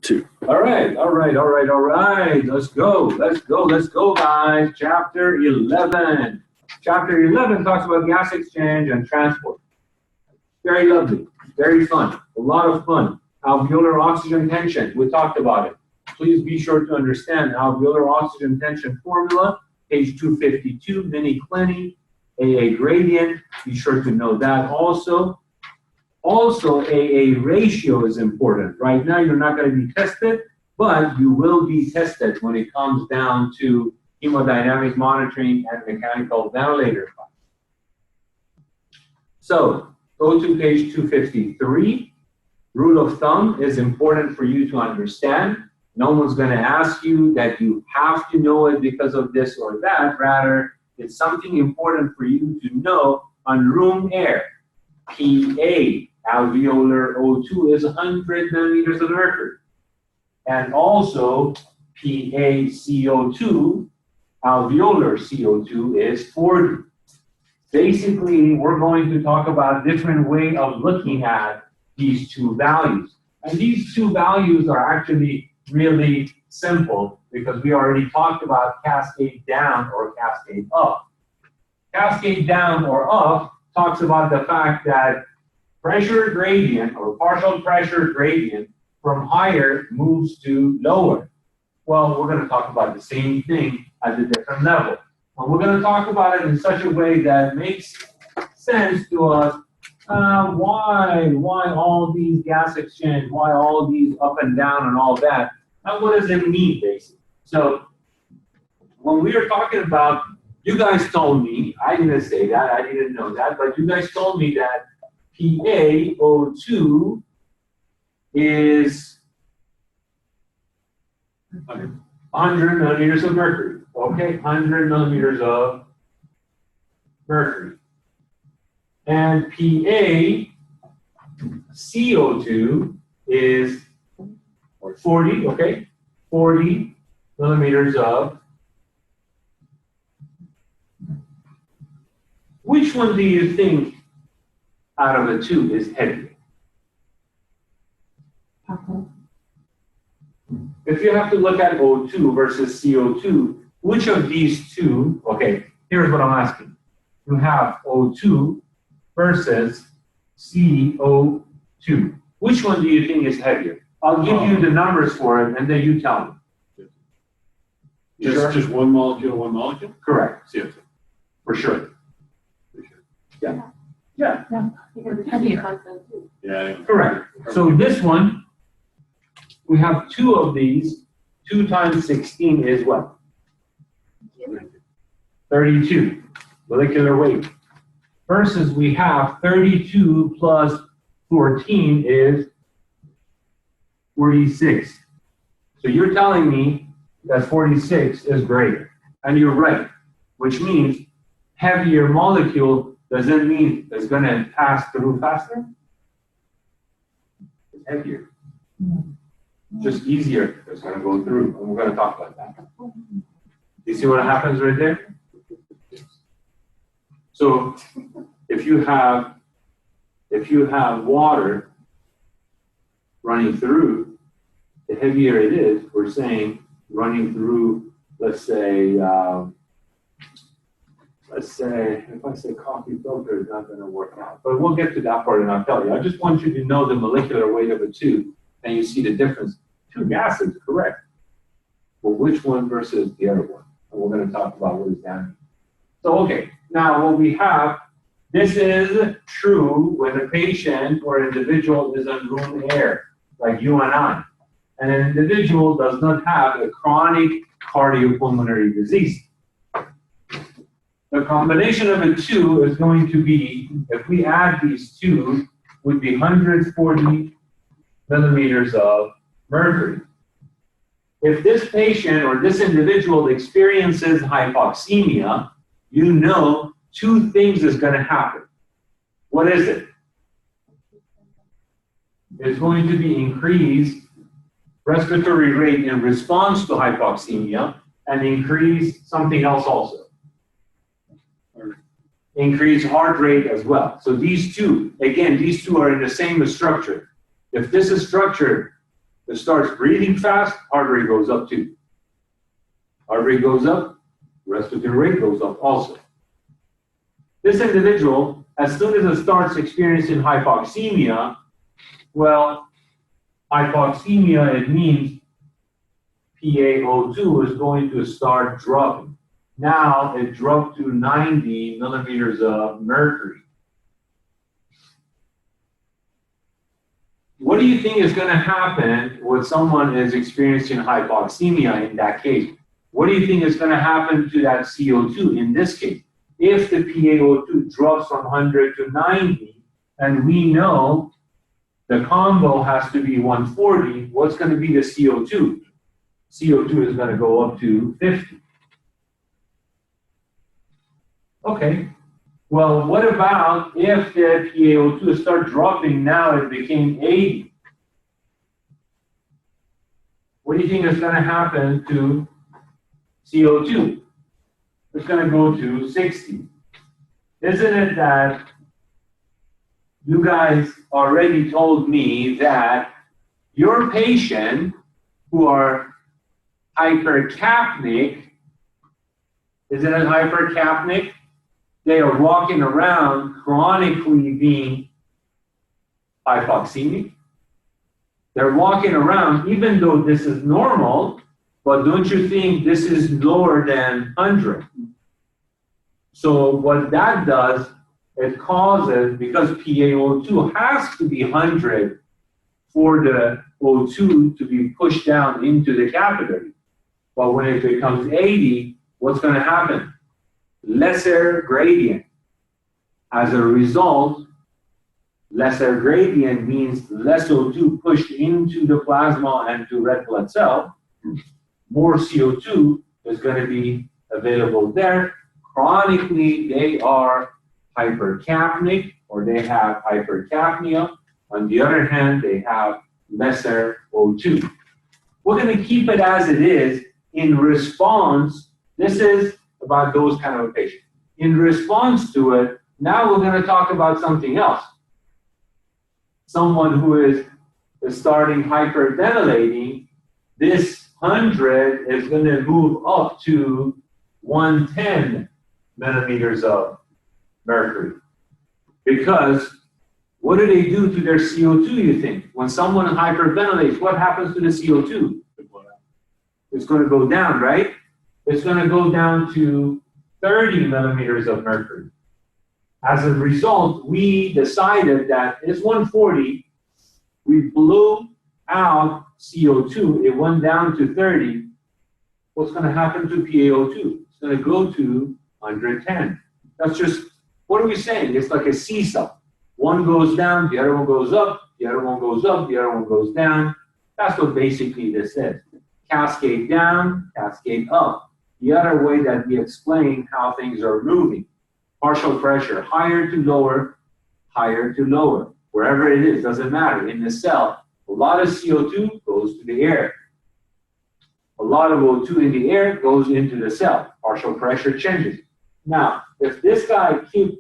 2. All right. Let's go, guys. Chapter 11. Chapter 11 talks about gas exchange and transport. Very lovely, very fun, a lot of fun. Alveolar oxygen tension, we talked about it. Please be sure to understand alveolar oxygen tension formula, page 252, mini-clinic, AA gradient. Be sure to know that also. Also, AA ratio is important. Right now, you're not going to be tested, but you will be tested when it comes down to hemodynamic monitoring and mechanical ventilator. So, go to page 253. Rule of thumb is important for you to understand. No one's going to ask you that you have to know it because of this or that. Rather, it's something important for you to know on room air. PA, alveolar O2, is 100 millimeters of mercury. And also, PaCO2, alveolar CO2, is 40. Basically, we're going to talk about a different way of looking at these two values. And these two values are actually really simple because we already talked about cascade down or cascade up. Cascade down or up talks about the fact that pressure gradient or partial pressure gradient from higher moves to lower. Well, we're going to talk about the same thing at a different level. And we're going to talk about it in such a way that makes sense to us. Why all these gas exchange? Why all these up and down and all that? And what does it mean, basically? So when we were talking about, you guys told me, I didn't say that, I didn't know that, but you guys told me that PaO2 is 100 millimeters of mercury. Okay, 100 millimeters of mercury. And PaCO2 is 40, okay? 40 millimeters of. Which one do you think out of the two is heavier? If you have to look at O2 versus CO2, which of these two, okay, here's what I'm asking. You have O2 versus CO2. Which one do you think is heavier? I'll give you the numbers for it, and then you tell me. Just one molecule? Correct. CO2. For sure. Yeah. Yeah. Yeah. Correct. So this one, we have two of these. 2 times 16 is what? 32 molecular weight. Versus we have 32 plus 14 is 46. So you're telling me that 46 is greater. And you're right, which means heavier molecule doesn't mean it's going to pass through faster. It's heavier. Just easier, it's going to go through. And we're going to talk about that. You see what happens right there? So if you have water running through, the heavier it is, we're saying running through, let's say if I say coffee filter, it's not going to work out. But we'll get to that part and I'll tell you. I just want you to know the molecular weight of a two, and you see the difference. Two gases, correct. But which one versus the other one? And we're going to talk about what is that. So, okay, now what we have, this is true when a patient or individual is on room air, like you and I. And an individual does not have a chronic cardiopulmonary disease. The combination of the two is going to be, if we add these two, would be 140 millimeters of mercury. If this patient or this individual experiences hypoxemia, you know 2 things is going to happen. What is it? It's going to be increased respiratory rate in response to hypoxemia and increase something else also. Increase heart rate as well. So these two, again, these two are in the same structure. If this is structure it starts breathing fast, heart rate goes up too. Heart rate goes up, respiratory rate goes up also. This individual, as soon as it starts experiencing hypoxemia, well, hypoxemia, it means PaO2 is going to start dropping. Now it dropped to 90 millimeters of mercury. What do you think is going to happen when someone is experiencing hypoxemia in that case? What do you think is going to happen to that CO2 in this case? If the PaO2 drops from 100 to 90, and we know the combo has to be 140, what's going to be the CO2? CO2 is going to go up to 50. Okay. Well, what about if the PaO2 starts dropping now, it became 80? What do you think is going to happen to CO2? It's going to go to 60. Isn't it that you guys already told me that your patient who are hypercapnic, isn't it hypercapnic? They are walking around chronically being hypoxemic. They're walking around, even though this is normal, but don't you think this is lower than 100? So what that does, it causes, because PaO2 has to be 100 for the O2 to be pushed down into the capillary. But when it becomes 80, what's going to happen? Lesser gradient. As a result, lesser gradient means less O2 pushed into the plasma and to red blood cell. More CO2 is going to be available there. Chronically, they are hypercapnic, or they have hypercapnia. On the other hand, they have lesser O2. We're going to keep it as it is. In response, this is about those kind of patients. In response to it, now we're going to talk about something else. Someone who is starting hyperventilating, this 100 is going to move up to 110 millimeters of mercury. Because what do they do to their CO2, you think? When someone hyperventilates, what happens to the CO2? It's going to go down, right? It's going to go down to 30 millimeters of mercury. As a result, we decided that it's 140. We blew out CO2. It went down to 30. What's going to happen to PaO2? It's going to go to 110. That's just, what are we saying? It's like a seesaw. One goes down, the other one goes up, the other one goes up, the other one goes down. That's what basically this is. Cascade down, cascade up. The other way that we explain how things are moving. Partial pressure, higher to lower, higher to lower. Wherever it is, doesn't matter. In the cell, a lot of CO2 goes to the air. A lot of O2 in the air goes into the cell. Partial pressure changes. Now, if this guy keeps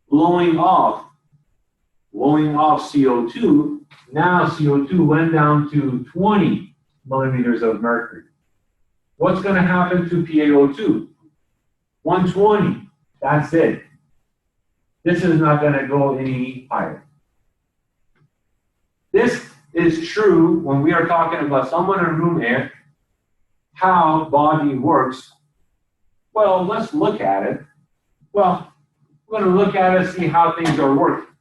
blowing off CO2, now CO2 went down to 20 millimeters of mercury. What's going to happen to PaO2? 120. That's it. This is not going to go any higher. This is true when we are talking about someone in room air, how body works. Well, let's look at it. Well, we're going to look at it, see how things are working.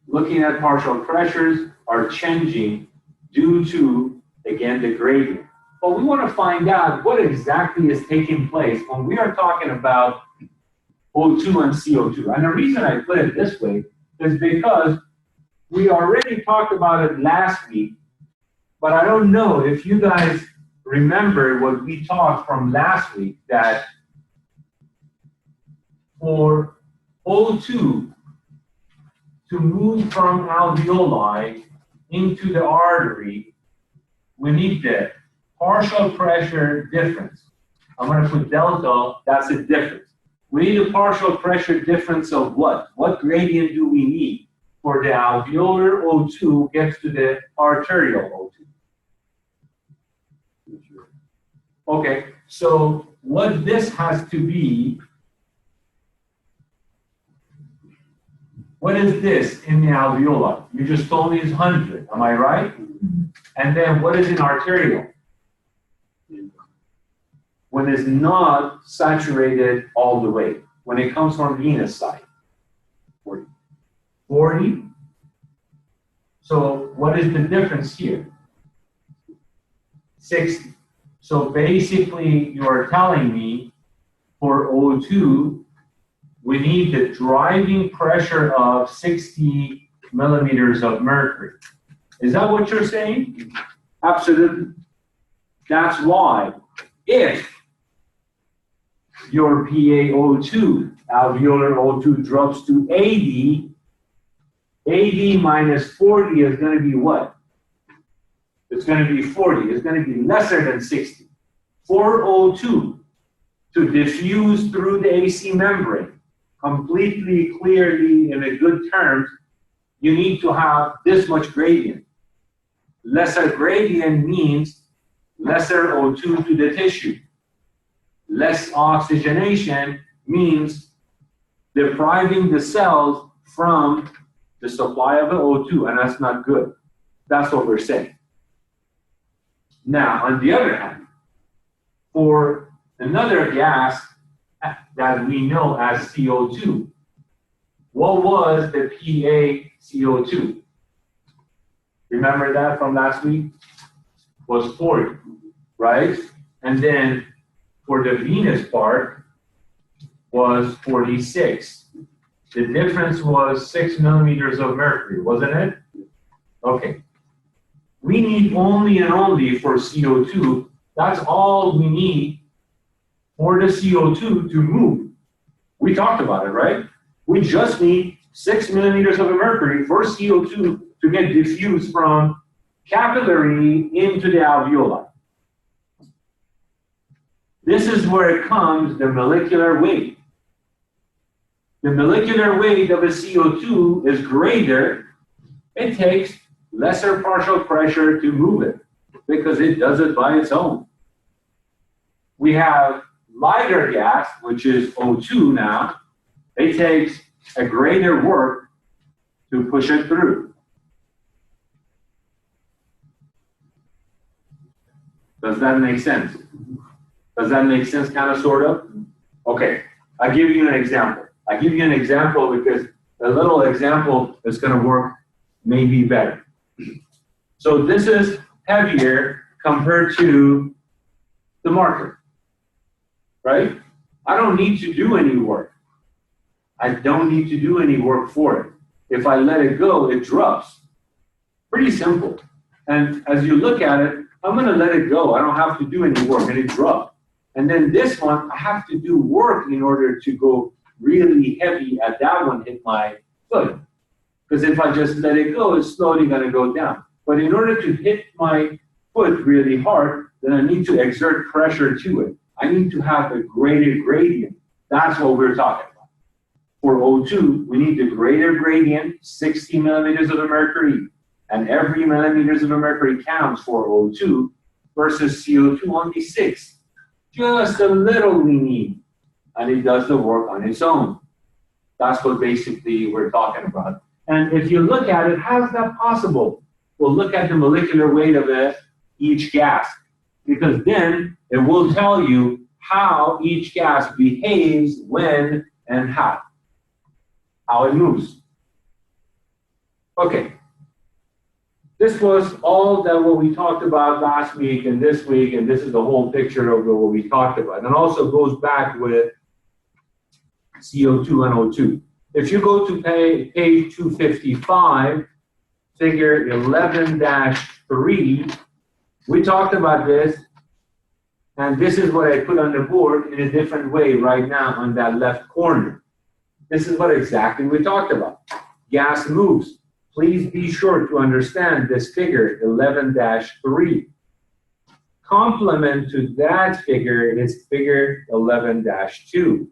Looking at partial pressures are changing due to, again, the gradient. But we want to find out what exactly is taking place when we are talking about O2 and CO2. And the reason I put it this way is because we already talked about it last week, but I don't know if you guys remember what we talked from last week, that for O2 to move from alveoli into the artery, we need the partial pressure difference. I'm going to put delta, that's the difference. We need a partial pressure difference of what? What gradient do we need for the alveolar O2 gets to the arterial O2. Okay, so what this has to be, what is this in the alveolar? You just told me it's 100, am I right? And then what is in arterial? When it's not saturated all the way, when it comes from venous side. 40. 40. So what is the difference here? 60. So basically you're telling me for O2, we need the driving pressure of 60 millimeters of mercury. Is that what you're saying? Absolutely. That's why if your PaO2, alveolar O2 drops to 80, 80 minus 40 is going to be what? It's going to be 40. It's going to be lesser than 60. For O2 to diffuse through the AC membrane completely, clearly, in a good terms, you need to have this much gradient. Lesser gradient means lesser O2 to the tissue. Less oxygenation means depriving the cells from the supply of the O2, and that's not good. That's what we're saying. Now, on the other hand, for another gas that we know as CO2, what was the PaCO2? Remember that from last week? Was 40, right? And then for the venous part was 46. The difference was 6 millimeters of mercury, wasn't it? Okay. We need only and only for CO2, that's all we need for the CO2 to move. We talked about it, right? We just need 6 millimeters of mercury for CO2 to get diffused from capillary into the alveoli. This is where it comes, the molecular weight. The molecular weight of a CO2 is greater. It takes lesser partial pressure to move it because it does it by its own. We have lighter gas, which is O2 now. It takes a greater work to push it through. Does that make sense? Does that make sense, kind of, sort of? Okay, I'll give you an example. I'll give you an example because a little example is going to work maybe better. So this is heavier compared to the marker, right? I don't need to do any work. I don't need to do any work for it. If I let it go, it drops. Pretty simple. And as you look at it, I'm going to let it go. I don't have to do any work, and it dropped. And then this one, I have to do work in order to go really heavy at that one hit my foot. Because if I just let it go, it's slowly going to go down. But in order to hit my foot really hard, then I need to exert pressure to it. I need to have a greater gradient. That's what we're talking about. For O2, we need the greater gradient, 60 millimeters of mercury. And every millimeters of mercury counts for O2 versus CO2 only 6. Just a little we need, and it does the work on its own. That's what basically we're talking about. And if you look at it, how is that possible? Well, look at the molecular weight of each gas, because then it will tell you how each gas behaves, when, and how it moves. Okay. This was all that what we talked about last week and this week, and this is the whole picture of what we talked about. And also goes back with CO2 and O2. If you go to page 255, figure 11-3, we talked about this, and this is what I put on the board in a different way right now on that left corner. This is what exactly we talked about. Gas moves. Please be sure to understand this figure, 11-3. Complement to that figure is figure 11-2.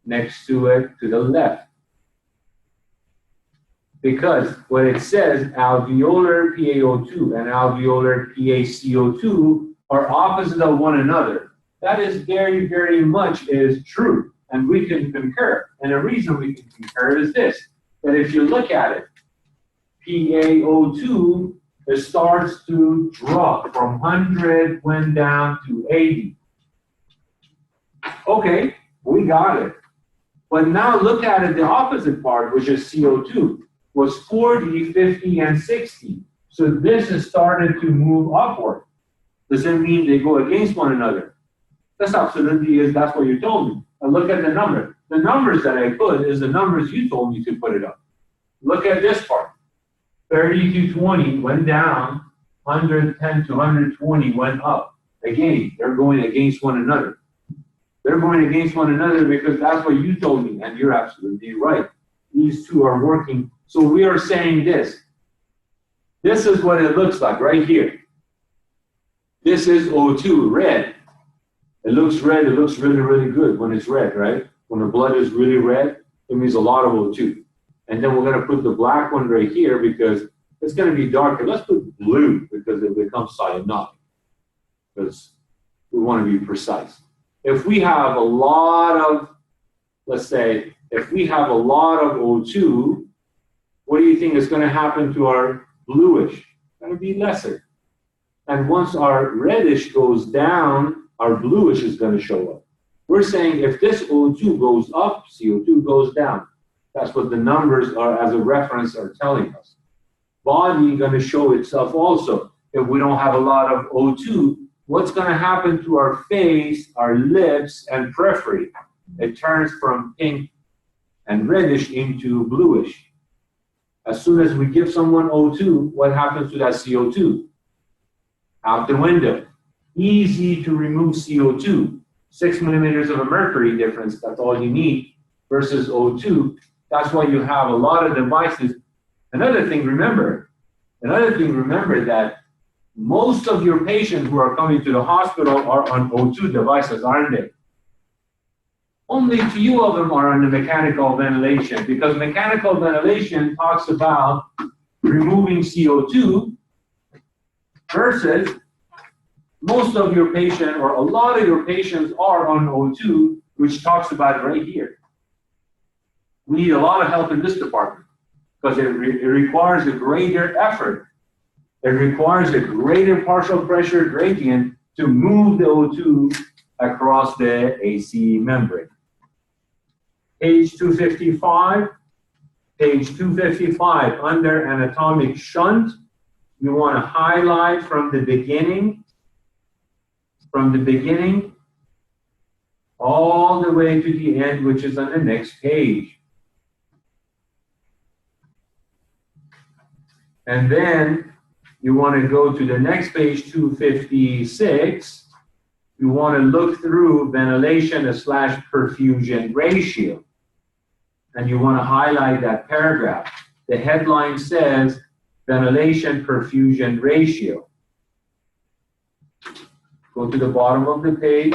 Next to it, to the left. Because what it says, alveolar PaO2 and alveolar PaCO2 are opposite of one another. That is very, very much is true, and we can concur. And the reason we can concur is this, that if you look at it, PaO2, it starts to drop from 100, went down to 80. Okay, we got it. But now look at it, the opposite part, which is CO2, was 40, 50, and 60. So this has started to move upward. Doesn't mean they go against one another. That's absolutely is, that's what you told me. And look at the number. The numbers that I put is the numbers you told me to put it up. Look at this part. 30 to 20 went down, 110 to 120 went up. Again, they're going against one another. They're going against one another because that's what you told me, and you're absolutely right. These two are working. So we are saying this. This is what it looks like right here. This is O2, red. It looks red, it looks really, really good when it's red, right? When the blood is really red, it means a lot of O2. And then we're going to put the black one right here because it's going to be darker. Let's put blue because it becomes cyanotic. Because we want to be precise. If we have a lot of, let's say, if we have a lot of O2, what do you think is going to happen to our bluish? It's going to be lesser. And once our reddish goes down, our bluish is going to show up. We're saying if this O2 goes up, CO2 goes down. That's what the numbers are, as a reference, are telling us. Body going to show itself also. If we don't have a lot of O2, what's going to happen to our face, our lips, and periphery? It turns from pink and reddish into bluish. As soon as we give someone O2, what happens to that CO2? Out the window. Easy to remove CO2. 6 millimeters of a mercury difference, that's all you need, versus O2. That's why you have a lot of devices. Another thing, remember that most of your patients who are coming to the hospital are on O2 devices, aren't they? Only a few of them are on the mechanical ventilation, because mechanical ventilation talks about removing CO2 versus most of your patients, or a lot of your patients, are on O2, which talks about right here. We need a lot of help in this department because it requires a greater effort. It requires a greater partial pressure gradient to move the O2 across the AC membrane. Page 255. Page 255, under anatomic shunt, you want to highlight from the beginning all the way to the end, which is on the next page. And then you want to go to the next page, 256. You want to look through ventilation / perfusion ratio. And you want to highlight that paragraph. The headline says ventilation perfusion ratio. Go to the bottom of the page,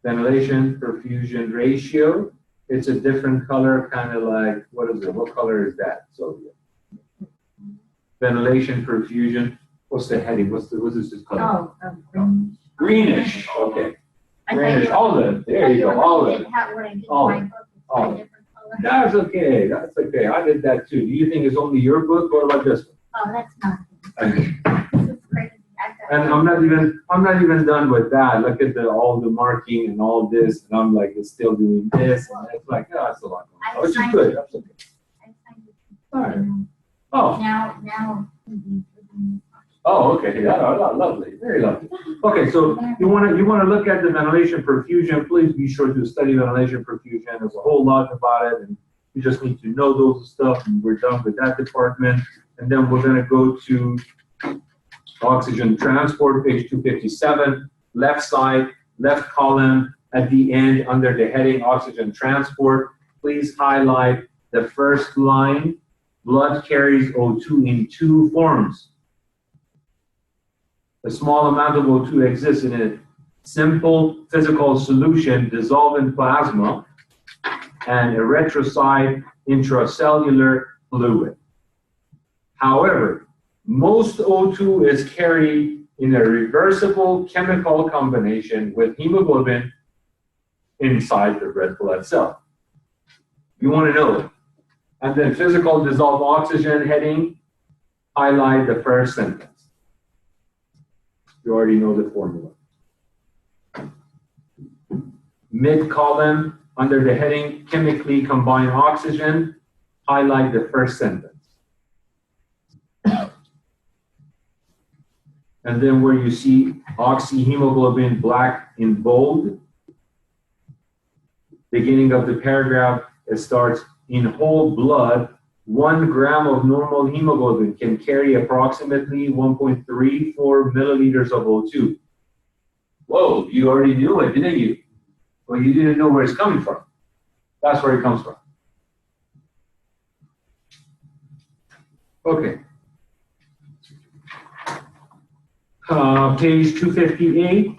ventilation perfusion ratio. It's a different color, kind of like, what is it? What color is that? So ventilation perfusion. What's the heading? What's this color? Greenish. Greenish. Okay. Greenish. Olive. There you go. Olive. Olive. Olive. That's okay. That's okay. I did that too. Do you think it's only your book or like this one? Oh, that's not. Okay. This is crazy. And I'm not even done with that. Look at all the marking and all this, and I'm like, it's still doing this, and it's like, oh, that's a lot going on. Which is good. That's okay. All right. Oh. Now. Oh, okay. Yeah, lovely. Very lovely. Okay, so you want to look at the ventilation perfusion. Please be sure to study ventilation perfusion. There's a whole lot about it, and you just need to know those stuff. And we're done with that department, and then we're going to go to oxygen transport, page 257, left side, left column. At the end, under the heading oxygen transport, please highlight the first line. Blood carries O2 in two forms. A small amount of O2 exists in a simple physical solution dissolved in plasma and erythrocyte intracellular fluid. However, most O2 is carried in a reversible chemical combination with hemoglobin inside the red blood cell. You want to know it. And then physical dissolved oxygen heading, highlight the first sentence. You already know the formula. Mid column, under the heading chemically combined oxygen, highlight the first sentence. And then where you see oxyhemoglobin black in bold, beginning of the paragraph, it starts, in whole blood, 1 gram of normal hemoglobin can carry approximately 1.34 milliliters of O2. Whoa, you already knew it, didn't you? Well, you didn't know where it's coming from. That's where it comes from. Okay. Page 258.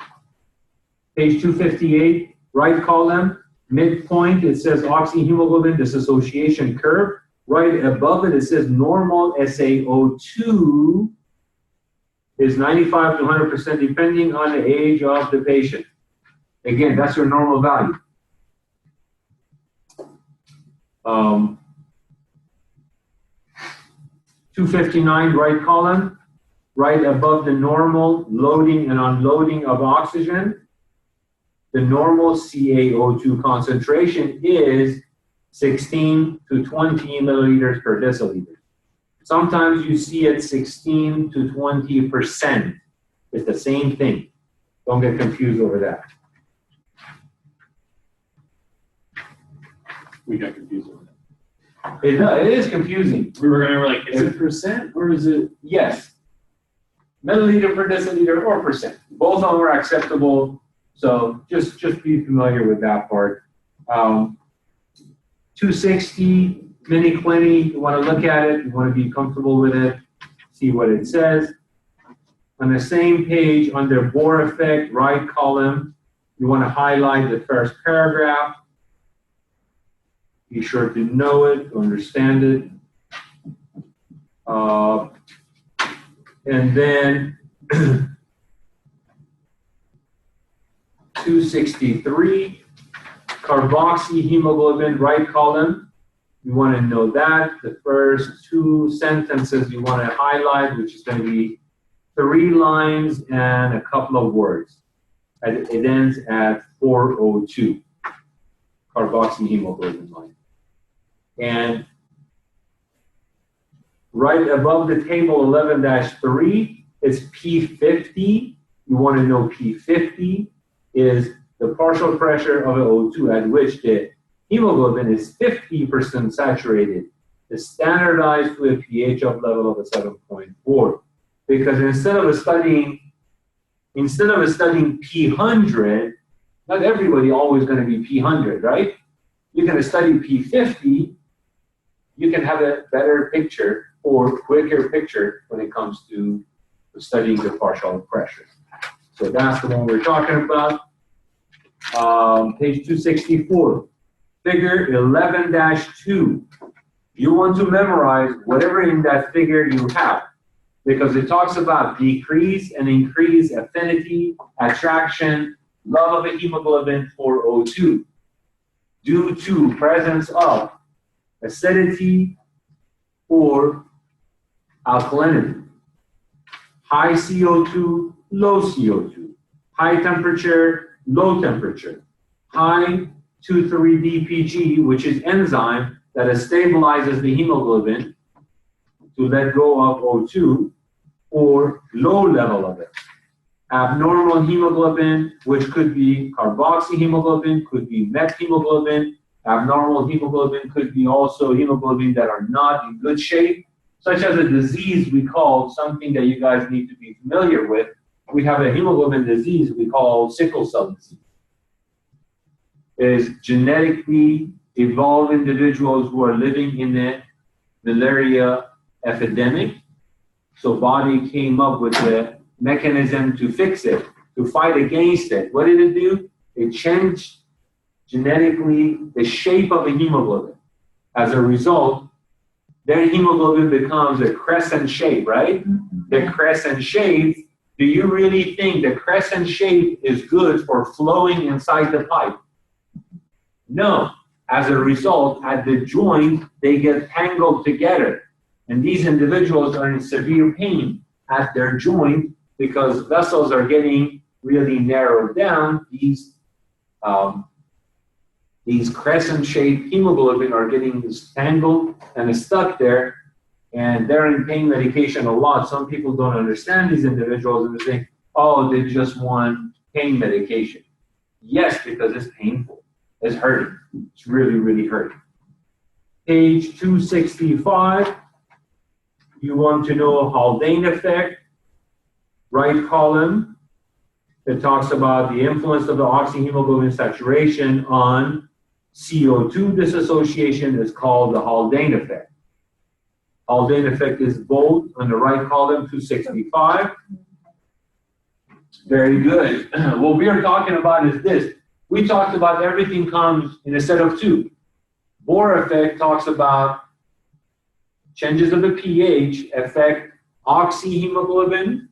Page 258, right column, midpoint, it says oxyhemoglobin dissociation curve. Right above it, it says normal SaO2 is 95 to 100% depending on the age of the patient. Again, that's your normal value. 259, right column, right above the normal loading and unloading of oxygen. The normal CaO2 concentration is 16 to 20 milliliters per deciliter. Sometimes you see it 16 to 20%. It's the same thing. Don't get confused over that. We got confused with that. It is confusing. We were like, is it percent or is it? Yes. Milliliter per deciliter or percent. Both of them are acceptable. So just be familiar with that part. 260, mini clinic, you want to look at it, you want to be comfortable with it, see what it says. On the same page, under Bohr effect, right column, you want to highlight the first paragraph. Be sure to know it, to understand it. And then 263, carboxyhemoglobin, right column. You want to know that. The first 2 sentences you want to highlight, which is going to be 3 lines and a couple of words. And it ends at 402, carboxyhemoglobin line. And right above the table 11-3, it's P50. You want to know P50 is the partial pressure of O2 at which the hemoglobin is 50% saturated, is standardized to a pH of level of a 7.4. Because instead of studying P100, not everybody always going to be P100, right? You're going to study P50, you can have a better picture or quicker picture when it comes to studying the partial pressure. So that's the one we're talking about. Page 264, figure 11-2. You want to memorize whatever in that figure you have, because it talks about decrease and increase affinity, attraction, love of a hemoglobin for O2 due to presence of acidity or alkalinity. High CO2, low CO2. High temperature, low temperature. High 2,3-DPG, which is enzyme that stabilizes the hemoglobin to let go of O2, or low level of it. Abnormal hemoglobin, which could be carboxyhemoglobin, could be methemoglobin. Abnormal hemoglobin could be also hemoglobin that are not in good shape, such as a disease we call, something that you guys need to be familiar with. We have a hemoglobin disease we call sickle cell disease. It is genetically evolved individuals who are living in a malaria epidemic. So body came up with a mechanism to fix it, to fight against it. What did it do? It changed genetically the shape of a hemoglobin. As a result, then hemoglobin becomes a crescent shape, right? The crescent shape, do you really think the crescent shape is good for flowing inside the pipe? No. As a result, at the joint, they get tangled together. And these individuals are in severe pain at their joint because vessels are getting really narrowed down. These crescent-shaped hemoglobin are getting tangled and stuck there, and they're in pain medication a lot. Some people don't understand these individuals and they think, oh, they just want pain medication. Yes, because it's painful. It's hurting. It's really, really hurting. Page 265, you want to know haldane effect, right column. It talks about the influence of the oxyhemoglobin saturation on CO2 dissociation is called the haldane effect. Haldane effect is bold on the right column, 265. Very good. What we are talking about is this. We talked about everything comes in a set of two. Bohr effect talks about changes of the pH affect oxyhemoglobin.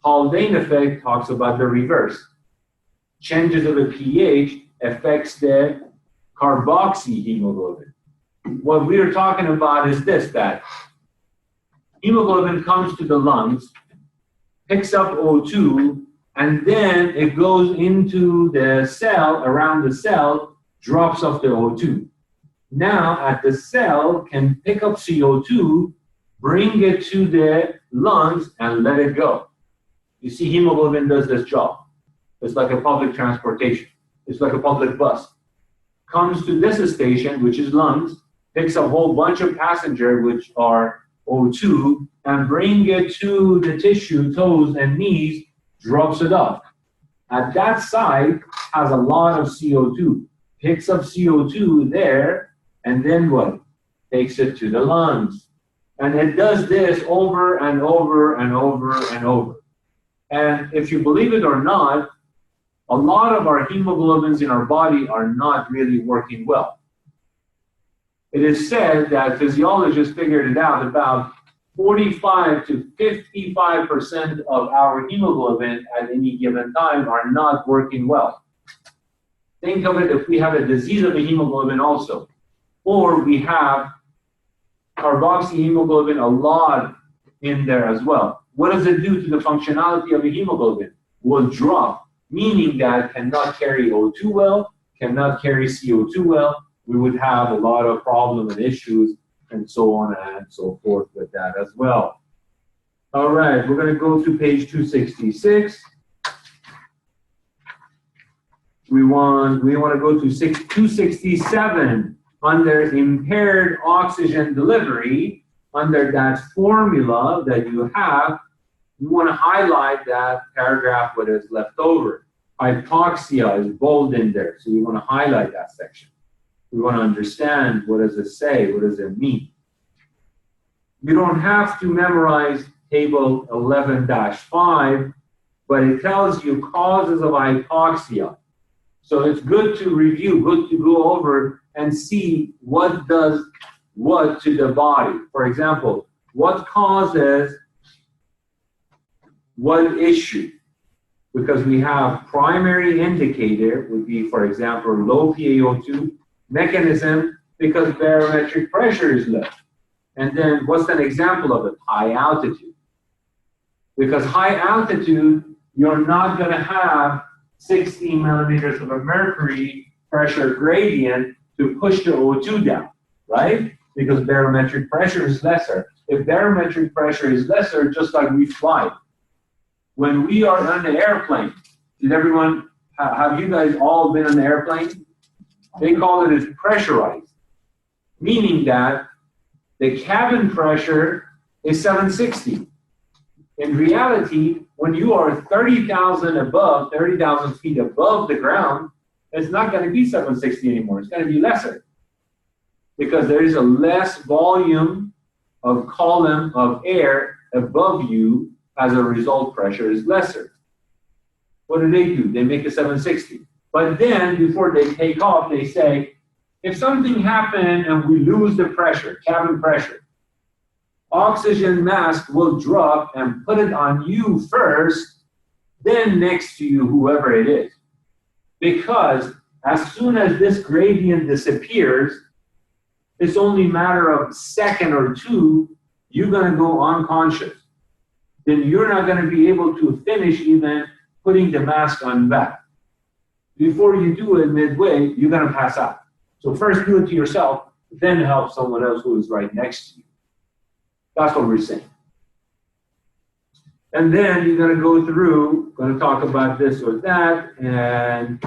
Haldane effect talks about the reverse. Changes of the pH affects the carboxyhemoglobin. What we are talking about is this, that hemoglobin comes to the lungs, picks up O2, and then it goes into the cell, around the cell, drops off the O2. Now, at the cell can pick up CO2, bring it to the lungs, and let it go. You see, hemoglobin does this job. It's like a public transportation. It's like a public bus. Comes to this station, which is lungs, picks a whole bunch of passenger, which are O2, and bring it to the tissue, toes and knees, drops it off. At that site has a lot of CO2, picks up CO2 there, and then what? Takes it to the lungs. And it does this over and over and over and over. And if you believe it or not, a lot of our hemoglobins in our body are not really working well. It is said that physiologists figured it out, about 45 to 55% of our hemoglobin at any given time are not working well. Think of it if we have a disease of the hemoglobin also, or we have carboxyhemoglobin a lot in there as well. What does it do to the functionality of the hemoglobin? Will drop, meaning that cannot carry O2 well, cannot carry CO2 well. We would have a lot of problems and issues and so on and so forth with that as well. All right, we're going to go to page 266. We want to go to 267 under impaired oxygen delivery. Under that formula that you have, you want to highlight that paragraph what is left over. Hypoxia is bold in there, so you want to highlight that section. We want to understand what does it say, what does it mean. You don't have to memorize table 11-5, but it tells you causes of hypoxia. So it's good to review, good to go over and see what does what to the body. For example, what causes what issue? Because we have primary indicator would be, for example, low PaO2, mechanism because barometric pressure is low. And then what's an example of it? High altitude. Because high altitude, you're not going to have 16 millimeters of a mercury pressure gradient to push the O2 down, right? Because barometric pressure is lesser. If barometric pressure is lesser, just like we fly. When we are on the airplane, did everyone, have you guys all been on the airplane? They call it as pressurized, meaning that the cabin pressure is 760. In reality, when you are 30,000 above, 30,000 feet above the ground, it's not going to be 760 anymore. It's going to be lesser because there is a less volume of column of air above you. As a result, pressure is lesser. What do? They make a 760. But then, before they take off, they say, if something happened and we lose the pressure, cabin pressure, oxygen mask will drop and put it on you first, then next to you, whoever it is. Because as soon as this gradient disappears, it's only a matter of a second or two, you're going to go unconscious. Then you're not going to be able to finish even putting the mask on back. Before you do it midway, you're going to pass out. So first do it to yourself, then help someone else who is right next to you. That's what we're saying. And then you're going to go through, going to talk about this or that, and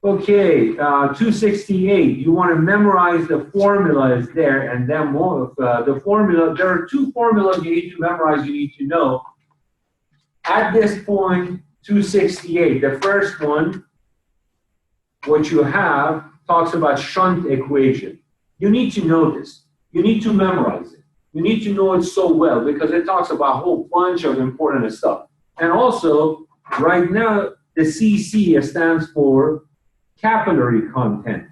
okay, 268, you want to memorize the formulas there, and then more of the formula. There are two formulas you need to memorize, you need to know. At this point, 268, the first one, what you have, talks about shunt equation. You need to know this. You need to memorize it. You need to know it so well because it talks about a whole bunch of important stuff. And also, right now, the CC stands for capillary content.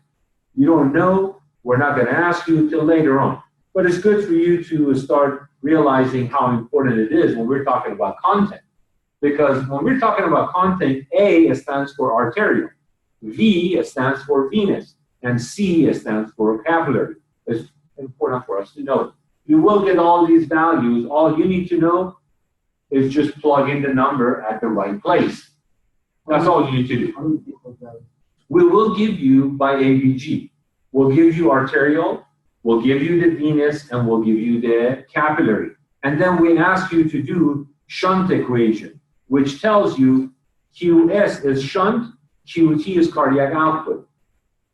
You don't know, we're not going to ask you until later on. But it's good for you to start realizing how important it is when we're talking about content. Because when we're talking about content, A stands for arterial, V stands for venous, and C stands for capillary. It's important for us to know. You will get all these values. All you need to know is just plug in the number at the right place. That's all you need to do. We will give you by ABG. We'll give you arterial, we'll give you the venous, and we'll give you the capillary. And then we ask you to do shunt equation, which tells you QS is shunt, QT is cardiac output.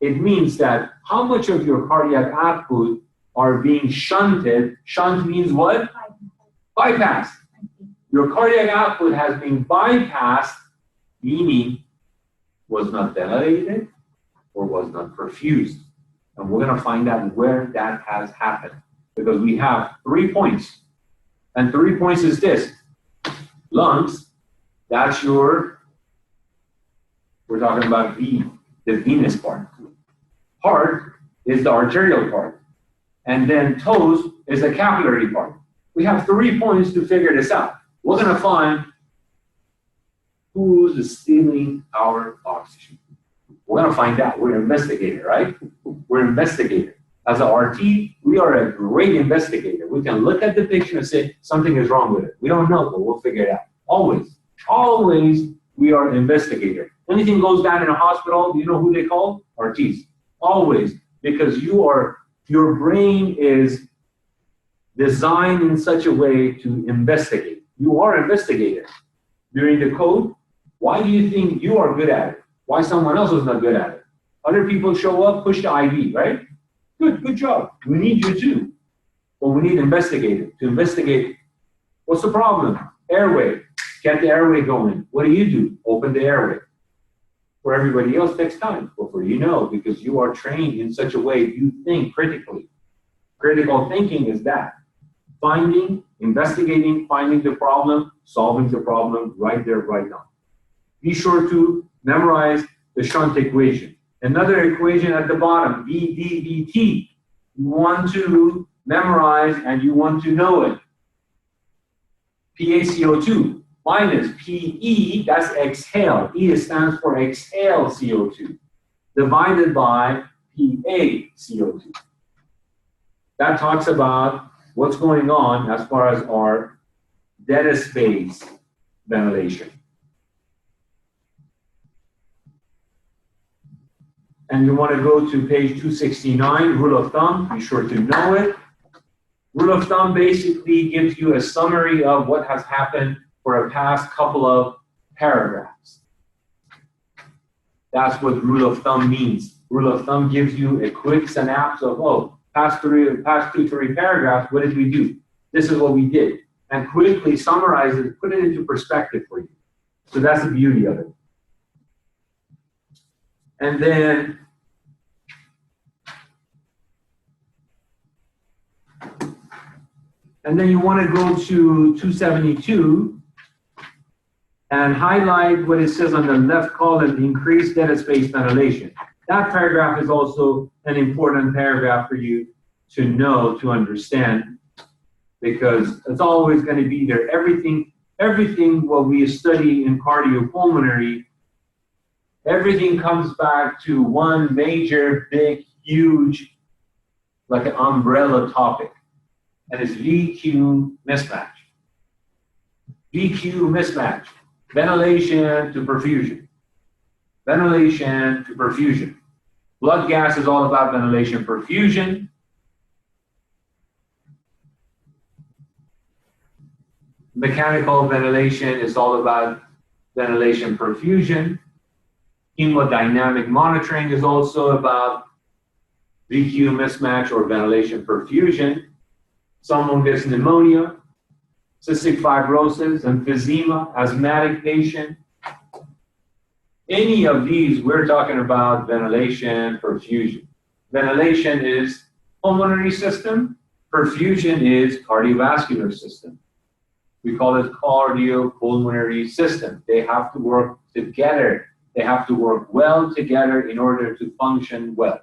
It means that how much of your cardiac output are being shunted. Shunt means what? Bypassed. Your cardiac output has been bypassed, meaning was not dilated or was not perfused. And we're going to find out where that has happened because we have 3 points. And 3 points is this. Lungs, that's your, we're talking about V, the venous part. Heart is the arterial part. And then toes is the capillary part. We have 3 points to figure this out. We're going to find who's stealing our oxygen. We're going to find out. We're an investigator, right? We're an investigator. As an RT, we are a great investigator. We can look at the picture and say something is wrong with it. We don't know, but we'll figure it out. Always, always, we are an investigator. Anything goes down in a hospital, do you know who they call? RTs. Always, because your brain is designed in such a way to investigate. You are an investigator. During the code, why do you think you are good at it? Why someone else is not good at it? Other people show up, push the IV, right? Good job. We need you too. But we need investigators to investigate. What's the problem? Airway. Get the airway going. What do? Open the airway. For everybody else, takes time. But for you, no, because you are trained in such a way you think critically. Critical thinking is that. Finding, investigating, finding the problem, solving the problem right there, right now. Be sure to memorize the shunt equation. Another equation at the bottom, VDVT. You want to memorize and you want to know it. PaCO2 minus PE, that's exhale. E stands for exhale CO2, divided by PaCO2. That talks about what's going on as far as our dead space ventilation. And you want to go to page 269, rule of thumb, be sure to know it. Rule of thumb basically gives you a summary of what has happened for a past couple of paragraphs. That's what rule of thumb means. Rule of thumb gives you a quick synapse of, oh, past two, three paragraphs, what did we do? This is what we did. And quickly summarize it, put it into perspective for you. So that's the beauty of it. And then you want to go to 272 and highlight what it says on the left column, increased dead space ventilation. That paragraph is also an important paragraph for you to know, to understand, because it's always going to be there. Everything what we study in cardiopulmonary, everything comes back to one major, big, huge, like an umbrella topic, and it's VQ mismatch. VQ mismatch, ventilation to perfusion. Ventilation to perfusion. Blood gas is all about ventilation perfusion. Mechanical ventilation is all about ventilation perfusion. Hemodynamic monitoring is also about VQ mismatch or ventilation perfusion. Someone gets pneumonia, cystic fibrosis, emphysema, asthmatic patient. Any of these, we're talking about ventilation perfusion. Ventilation is pulmonary system, perfusion is cardiovascular system. We call it cardiopulmonary system. They have to work together. They have to work well together in order to function well.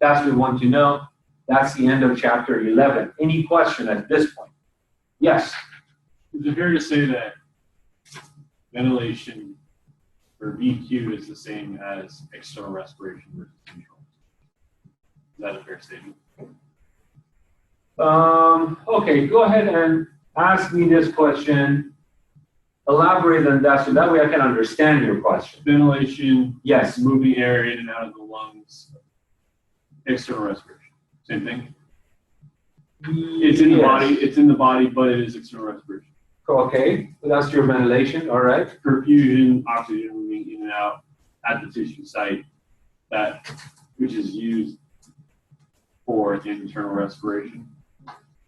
That's what we want to know. That's the end of chapter 11. Any question at this point? Yes? Is it fair to say that ventilation for VQ is the same as external respiration versus internal? Is that a fair statement? Okay, go ahead and ask me this question. Elaborate on that so that way I can understand your question. Ventilation, Yes. moving air in and out of the lungs. External respiration, same thing. It's in the body. It's in the body, but it is external respiration. Okay, so that's your ventilation, all right. Perfusion, oxygen moving in and out at the tissue site, which is used for internal respiration.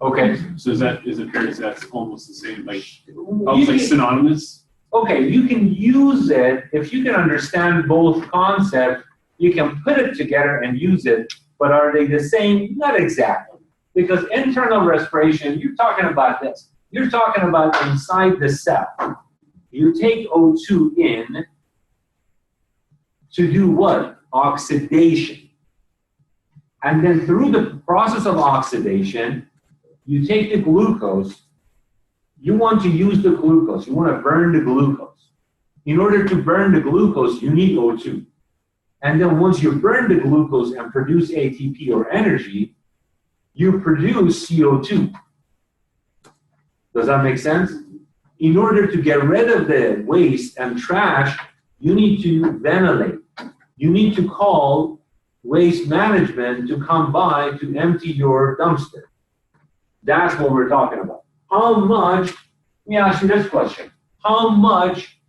Okay. So is it fair to say that's almost the same, like You almost like can- synonymous? Okay, you can use it, if you can understand both concepts, you can put it together and use it, but are they the same? Not exactly. Because internal respiration, you're talking about this. You're talking about inside the cell. You take O2 in to do what? Oxidation. And then through the process of oxidation, you take the glucose. You want to use the glucose. You want to burn the glucose. In order to burn the glucose, you need O2. And then once you burn the glucose and produce ATP or energy, you produce CO2. Does that make sense? In order to get rid of the waste and trash, you need to ventilate. You need to call waste management to come by to empty your dumpster. That's what we're talking about. How much, let me ask you this question. How much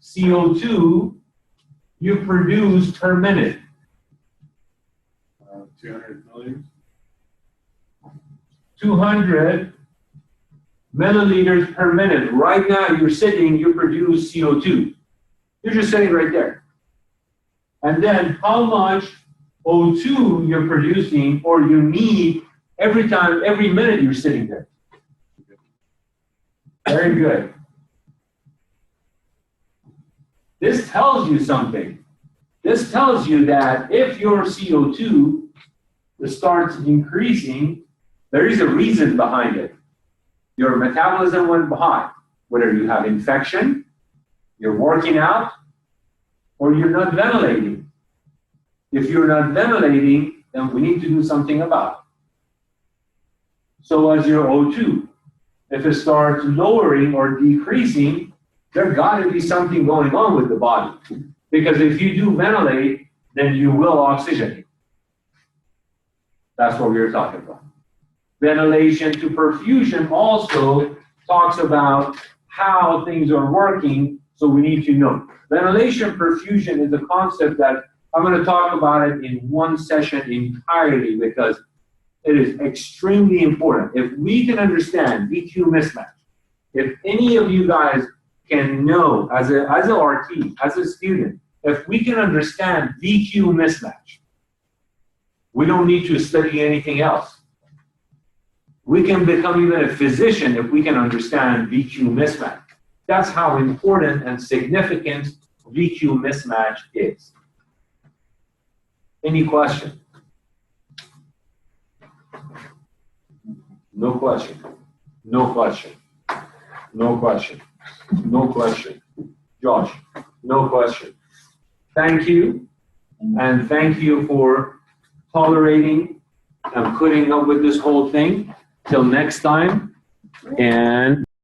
CO2 you produce per minute? 200 milliliters. 200 milliliters per minute. Right now, you're sitting, you produce CO2. You're just sitting right there. And then how much O2 you're producing or you need every minute you're sitting there. Very good. This tells you something. This tells you that if your CO2 starts increasing, there is a reason behind it. Your metabolism went high, whether you have infection, you're working out, or you're not ventilating. If you're not ventilating, then we need to do something about it. So as your O2, if it starts lowering or decreasing, there got to be something going on with the body. Because if you do ventilate, then you will oxygenate. That's what we were talking about. Ventilation to perfusion also talks about how things are working, so we need to know. Ventilation perfusion is a concept that I'm going to talk about it in one session entirely because it is extremely important. If we can understand VQ mismatch, if any of you guys can know as a RT, as a student, if we can understand VQ mismatch, we don't need to study anything else. We can become even a physician if we can understand VQ mismatch. That's how important and significant VQ mismatch is. Any question? No question. No question. No question. No question. Josh, no question. Thank you. And thank you for tolerating and putting up with this whole thing. Till next time. And